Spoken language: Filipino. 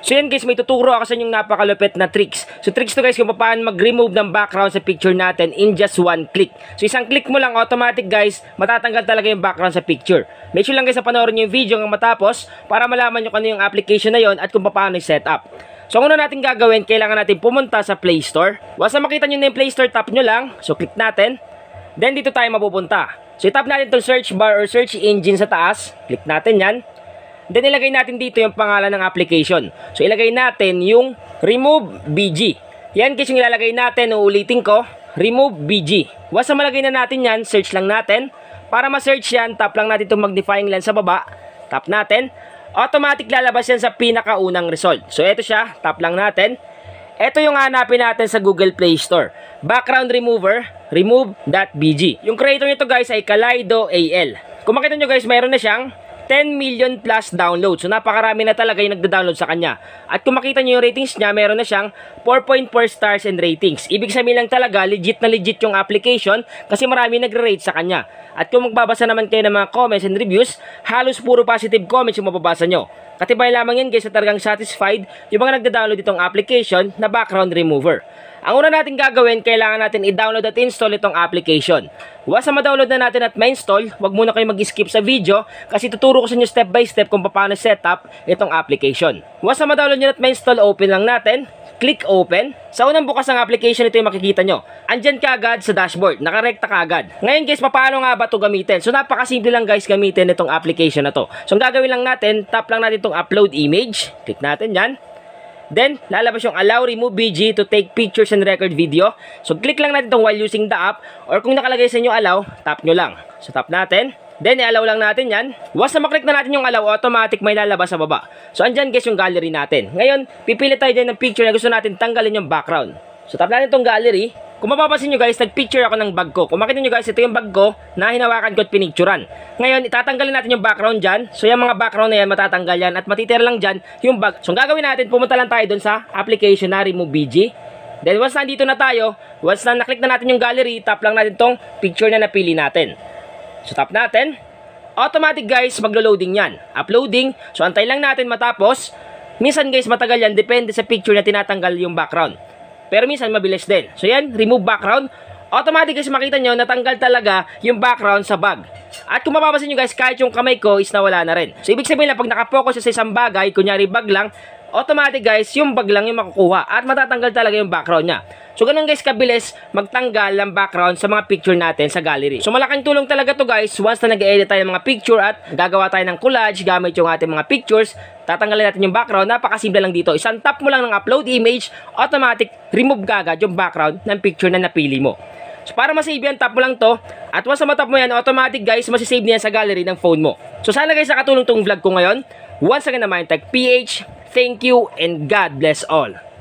So yan guys, may tuturo ako sa inyong napakalupit na tricks. So tricks to guys kung paano mag-remove ng background sa picture natin in just one click. So isang click mo lang, automatic guys, matatanggal talaga yung background sa picture. Make sure lang guys na panoorin nyo yung video hanggang matapos para malaman nyo kung ano yung application na yon at kung paano i-set up. So ang una natin gagawin, kailangan natin pumunta sa Play Store. Once na makita nyo na yung Play Store, tap nyo lang. So click natin. Then dito tayo mapupunta. So itap natin itong search bar or search engine sa taas. Click natin yan. Then ilagay natin dito yung pangalan ng application. So ilagay natin yung Remove BG. Yan guys yung ilalagay natin. Uulitin ko, Remove BG. Once na malagay na natin yan, search lang natin. Para ma-search yan, tap lang natin itong magnifying lens sa baba. Tap natin. Automatic lalabas yan sa pinakaunang result. So ito siya, tap lang natin. Ito yung hanapin natin sa Google Play Store. Background remover, remove.bg. Yung creator nito guys ay Kaleido AL. Kung makita nyo guys, mayroon na siyang 10 million plus downloads. So napakarami na talaga yung nagda-download sa kanya. At kung makita nyo yung ratings niya, meron na siyang 4.4 stars and ratings. Ibig sabihin lang talaga, legit na legit yung application kasi marami nagre-rate sa kanya. At kung magbabasa naman kayo ng mga comments and reviews, halos puro positive comments yung mababasa nyo. Katibay lamang yan guys na talagang satisfied yung mga nagda-download itong application na background remover. Ang una natin gagawin, kailangan natin i-download at install itong application. Once na ma-download na natin at ma-install, wag muna kayo mag-skip sa video kasi tuturo ko sa inyo step by step kung paano setup itong application. Once na ma-download nyo at ma-install, open lang natin. Click open. Sa unang bukas ng application, ito yung makikita nyo. Andyan ka agad sa dashboard. Nakarekta ka agad. Ngayon guys, paano nga ba ito gamitin? So napakasimple lang guys gamitin itong application na to. So ang gagawin lang natin, tap lang natin itong upload image. Click natin yan. Then, lalabas yung allow remove BG to take pictures and record video. So, click lang natin itong while using the app. Or kung nakalagay sa inyo allow, tap nyo lang. So, tap natin. Then, i-allow lang natin yan. Once na maklik na natin yung allow, automatic may lalabas sa baba. So, andyan guys yung gallery natin. Ngayon, pipili tayo dyan ng picture na gusto natin tanggalin yung background. So, tap natin itong gallery. Kung mapapansin nyo guys, nag-picture ako ng bag ko. Kung makita nyo guys, ito yung bag ko na hinawakan ko at pinicturan. Ngayon, itatanggalin natin yung background dyan. So, yung mga background na yan, matatanggal yan. At matitira lang dyan yung bag. So, ang gagawin natin, pumunta lang tayo dun sa application na Remove BG. Then, once nandito na tayo, once na naklik na natin yung gallery, tap lang natin tong picture na napili natin. So, tap natin. Automatic guys, maglo-loading yan. Uploading. So, antay lang natin matapos. Minsan guys, matagal yan. Depende sa picture na tinatanggal yung background. Pero minsan mabilis din. So yan, remove background. Automatic guys makita nyo, natanggal talaga yung background sa bag. At kung mapapansin nyo guys, kahit yung kamay ko is nawala na rin. So ibig sabihin lang, pag nakapokus sa isang bagay, kunyari bag lang, automatic guys, yung bag lang yung makukuha. At matatanggal talaga yung background nya. So ganun guys, kabilis magtanggal ng background sa mga picture natin sa gallery. So malaking tulong talaga to guys, once na nag-edit tayo ng mga picture at gagawa tayo ng collage gamit yung ating mga pictures, tatanggalin natin yung background. Napakasimple lang dito. Isang tap mo lang ng upload image, automatic remove agad yung background ng picture na napili mo. So para masave yan, tap mo lang to. At once na matap mo yan, automatic guys, masisave niyan sa gallery ng phone mo. So sana guys, nakatulong tong vlog ko ngayon. Once again naman, tag PH, thank you and God bless all.